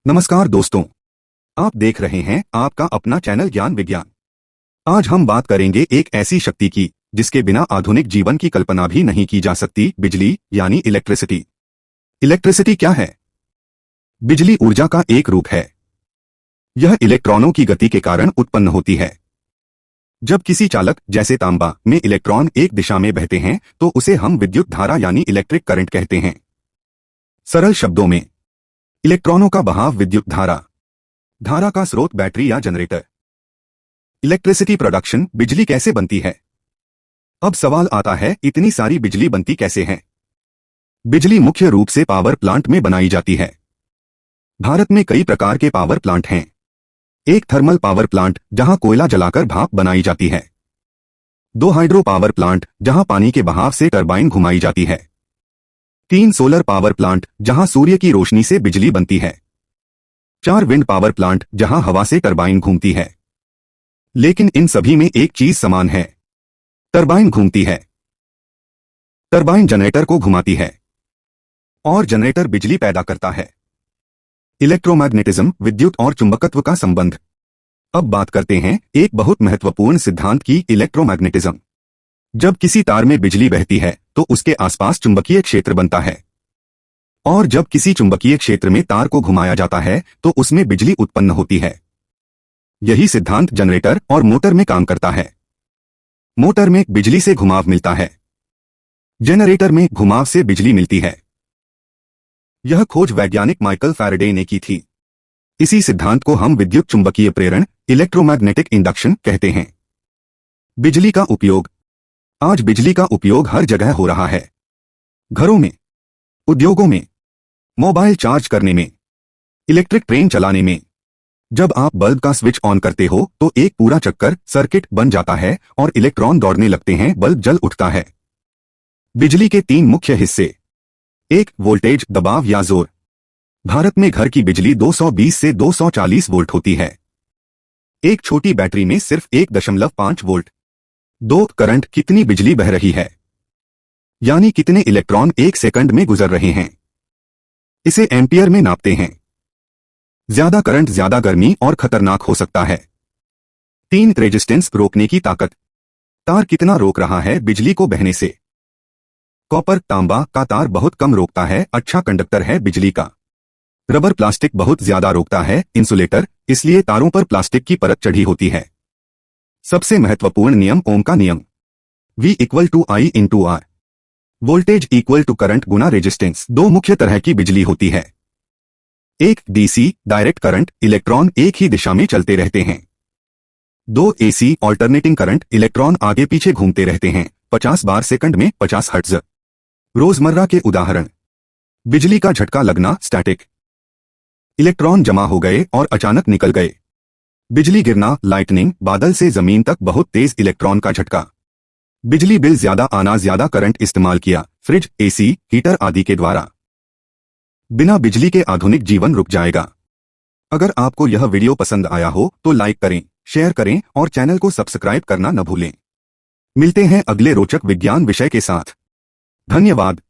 नमस्कार दोस्तों, आप देख रहे हैं आपका अपना चैनल ज्ञान विज्ञान। आज हम बात करेंगे एक ऐसी शक्ति की जिसके बिना आधुनिक जीवन की कल्पना भी नहीं की जा सकती, बिजली यानी इलेक्ट्रिसिटी। इलेक्ट्रिसिटी क्या है? बिजली ऊर्जा का एक रूप है। यह इलेक्ट्रॉनों की गति के कारण उत्पन्न होती है। जब किसी चालक जैसे तांबा में इलेक्ट्रॉन एक दिशा में बहते हैं तो उसे हम विद्युत धारा यानी इलेक्ट्रिक करंट कहते हैं। सरल शब्दों में, इलेक्ट्रॉनों का बहाव विद्युत धारा का स्रोत बैटरी या जनरेटर। इलेक्ट्रिसिटी प्रोडक्शन, बिजली कैसे बनती है? अब सवाल आता है, इतनी सारी बिजली बनती कैसे है? बिजली मुख्य रूप से पावर प्लांट में बनाई जाती है। भारत में कई प्रकार के पावर प्लांट हैं। एक थर्मल पावर प्लांट जहां कोयला जलाकर भाप बनाई जाती है। 2 हाइड्रो पावर प्लांट जहां पानी के बहाव से टरबाइन घुमाई जाती है। 3 सोलर पावर प्लांट जहां सूर्य की रोशनी से बिजली बनती है। 4 विंड पावर प्लांट जहां हवा से टरबाइन घूमती है। लेकिन इन सभी में एक चीज समान है, टरबाइन घूमती है। टरबाइन जनरेटर को घुमाती है और जनरेटर बिजली पैदा करता है। इलेक्ट्रोमैग्नेटिज्म, विद्युत और चुंबकत्व का संबंध। अब बात करते हैं एक बहुत महत्वपूर्ण सिद्धांत की, इलेक्ट्रोमैग्नेटिज्म। जब किसी तार में बिजली बहती है तो उसके आसपास चुंबकीय क्षेत्र बनता है, और जब किसी चुंबकीय क्षेत्र में तार को घुमाया जाता है तो उसमें बिजली उत्पन्न होती है। यही सिद्धांत जनरेटर और मोटर में काम करता है। मोटर में बिजली से घुमाव मिलता है, जनरेटर में घुमाव से बिजली मिलती है। यह खोज वैज्ञानिक माइकल फैराडे ने की थी। इसी सिद्धांत को हम विद्युत चुंबकीय प्रेरण, इलेक्ट्रोमैग्नेटिक इंडक्शन कहते हैं। बिजली का उपयोग। आज बिजली का उपयोग हर जगह हो रहा है। घरों में, उद्योगों में, मोबाइल चार्ज करने में, इलेक्ट्रिक ट्रेन चलाने में। जब आप बल्ब का स्विच ऑन करते हो तो एक पूरा चक्कर सर्किट बन जाता है और इलेक्ट्रॉन दौड़ने लगते हैं, बल्ब जल उठता है। बिजली के 3 मुख्य हिस्से। 1 वोल्टेज, दबाव या जोर। भारत में घर की बिजली 220 से 240 वोल्ट होती है। एक छोटी बैटरी में सिर्फ 1.5 वोल्ट। 2 करंट, कितनी बिजली बह रही है, यानी कितने इलेक्ट्रॉन एक सेकंड में गुजर रहे हैं। इसे एम्पियर में नापते हैं। ज्यादा करंट ज्यादा गर्मी और खतरनाक हो सकता है। 3 रेजिस्टेंस, रोकने की ताकत। तार कितना रोक रहा है बिजली को बहने से। कॉपर, तांबा का तार बहुत कम रोकता है, अच्छा कंडक्टर है बिजली का। रबर, प्लास्टिक बहुत ज्यादा रोकता है, इंसुलेटर, इसलिए तारों पर प्लास्टिक की परत चढ़ी होती है। सबसे महत्वपूर्ण नियम, ओम का नियम। V = I × R। Voltage = current Guna resistance. 2 मुख्य तरह की बिजली होती है। एक DC, डायरेक्ट करंट, इलेक्ट्रॉन एक ही दिशा में चलते रहते हैं। 2 AC, ऑल्टरनेटिंग करंट, इलेक्ट्रॉन आगे पीछे घूमते रहते हैं, 50 बार सेकंड में 50 हर्ट्ज। रोजमर्रा के उदाहरण। बिजली का झटका लगना, स्टैटिक। इलेक्ट्रॉन जमा हो गए और अचानक निकल गए। बिजली गिरना, लाइटनिंग, बादल से जमीन तक बहुत तेज इलेक्ट्रॉन का झटका। बिजली बिल ज्यादा आना, ज्यादा करंट इस्तेमाल किया, फ्रिज, AC, हीटर आदि के द्वारा। बिना बिजली के आधुनिक जीवन रुक जाएगा। अगर आपको यह वीडियो पसंद आया हो तो लाइक करें, शेयर करें और चैनल को सब्सक्राइब करना न भूलें। मिलते हैं अगले रोचक विज्ञान विषय के साथ। धन्यवाद।